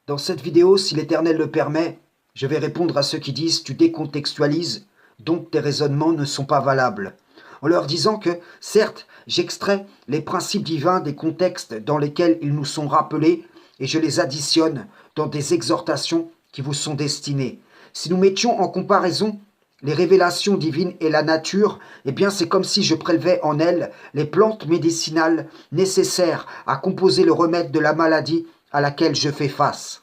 Dans cette vidéo, si l'Éternel le permet, je vais répondre à ceux qui disent tu décontextualises, donc tes raisonnements ne sont pas valables. En leur disant que, certes, j'extrais les principes divins des contextes dans lesquels ils nous sont rappelés et je les additionne dans des exhortations qui vous sont destinées. Si nous mettions en comparaison les révélations divines et la nature, eh bien c'est comme si je prélevais en elles les plantes médicinales nécessaires à composer le remède de la maladie à laquelle je fais face.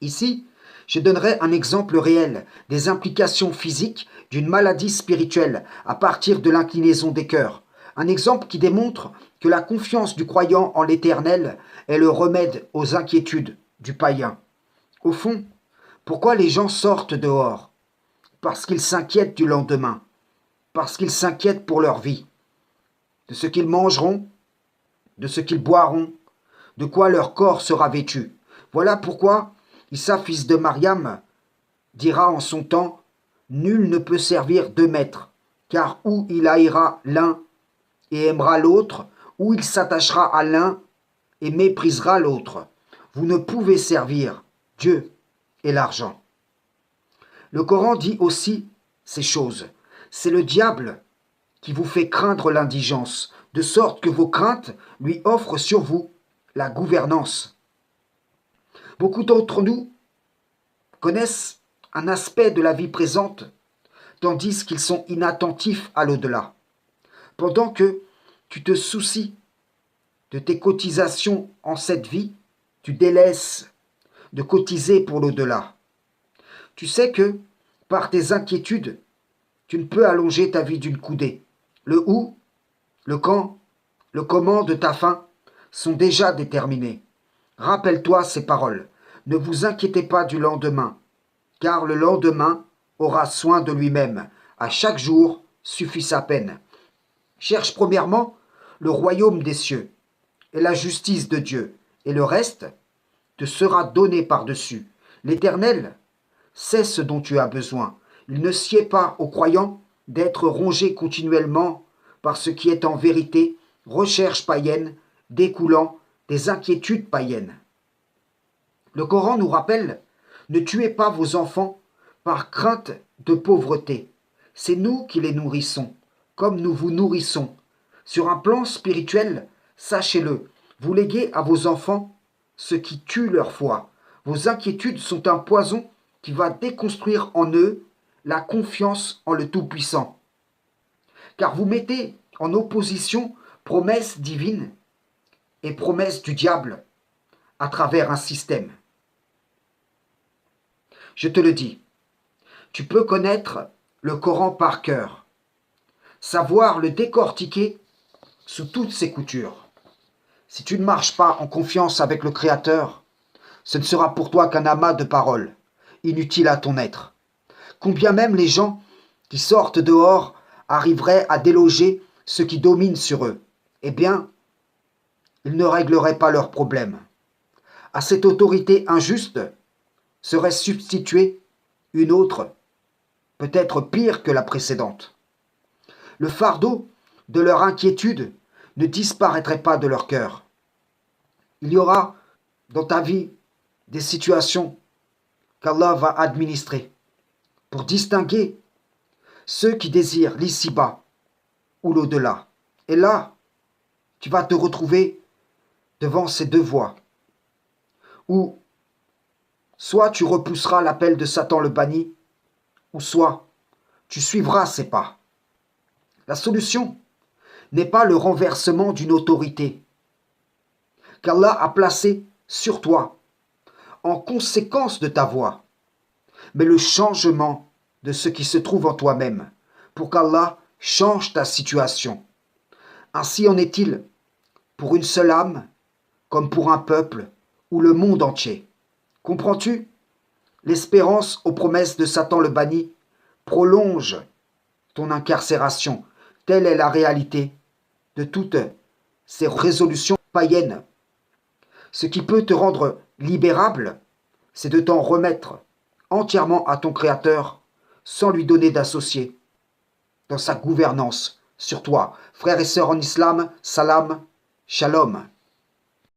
Ici, je donnerai un exemple réel des implications physiques d'une maladie spirituelle à partir de l'inclinaison des cœurs. Un exemple qui démontre que la confiance du croyant en l'Éternel est le remède aux inquiétudes du païen. Au fond, pourquoi les gens sortent dehors? Parce qu'ils s'inquiètent du lendemain, parce qu'ils s'inquiètent pour leur vie, de ce qu'ils mangeront, de ce qu'ils boiront, de quoi leur corps sera vêtu. Voilà pourquoi Issa, fils de Mariam, dira en son temps, nul ne peut servir deux maîtres, car ou il haïra l'un et aimera l'autre, ou il s'attachera à l'un et méprisera l'autre. Vous ne pouvez servir Dieu et l'argent. Le Coran dit aussi ces choses. C'est le diable qui vous fait craindre l'indigence, de sorte que vos craintes lui offrent sur vous la gouvernance. Beaucoup d'entre nous connaissent un aspect de la vie présente, tandis qu'ils sont inattentifs à l'au-delà. Pendant que tu te soucies de tes cotisations en cette vie, tu délaisses de cotiser pour l'au-delà. Tu sais que, par tes inquiétudes, tu ne peux allonger ta vie d'une coudée. Le où, le quand, le comment de ta fin sont déjà déterminés. Rappelle-toi ces paroles. Ne vous inquiétez pas du lendemain, car le lendemain aura soin de lui-même. À chaque jour suffit sa peine. Cherche premièrement le royaume des cieux et la justice de Dieu, et le reste te sera donné par-dessus. L'Éternel sait ce dont tu as besoin. Il ne sied pas aux croyants d'être rongés continuellement par ce qui est en vérité recherche païenne découlant des inquiétudes païennes. Le Coran nous rappelle, ne tuez pas vos enfants par crainte de pauvreté. C'est nous qui les nourrissons, comme nous vous nourrissons. Sur un plan spirituel, sachez-le, vous léguez à vos enfants ce qui tue leur foi. Vos inquiétudes sont un poison qui va déconstruire en eux la confiance en le Tout-Puissant. Car vous mettez en opposition promesses divines et promesses du diable à travers un système. Je te le dis, tu peux connaître le Coran par cœur, savoir le décortiquer sous toutes ses coutures. Si tu ne marches pas en confiance avec le Créateur, ce ne sera pour toi qu'un amas de paroles, inutile à ton être. Combien même les gens qui sortent dehors arriveraient à déloger ceux qui dominent sur eux, eh bien, ils ne régleraient pas leurs problèmes. À cette autorité injuste serait substituée une autre, peut-être pire que la précédente. Le fardeau de leur inquiétude ne disparaîtrait pas de leur cœur. Il y aura dans ta vie des situations qu'Allah va administrer pour distinguer ceux qui désirent l'ici-bas ou l'au-delà. Et là, tu vas te retrouver devant ces deux voies, où soit tu repousseras l'appel de Satan le banni, ou soit tu suivras ses pas. La solution n'est pas le renversement d'une autorité qu'Allah a placée sur toi en conséquence de ta voix, mais le changement de ce qui se trouve en toi-même pour qu'Allah change ta situation. Ainsi en est-il pour une seule âme comme pour un peuple ou le monde entier. Comprends-tu? L'espérance aux promesses de Satan le banni prolonge ton incarcération. Telle est la réalité de toutes ces résolutions païennes. Ce qui peut te rendre libérable, c'est de t'en remettre entièrement à ton Créateur sans lui donner d'associé dans sa gouvernance sur toi. Frères et sœurs en islam, salam, shalom.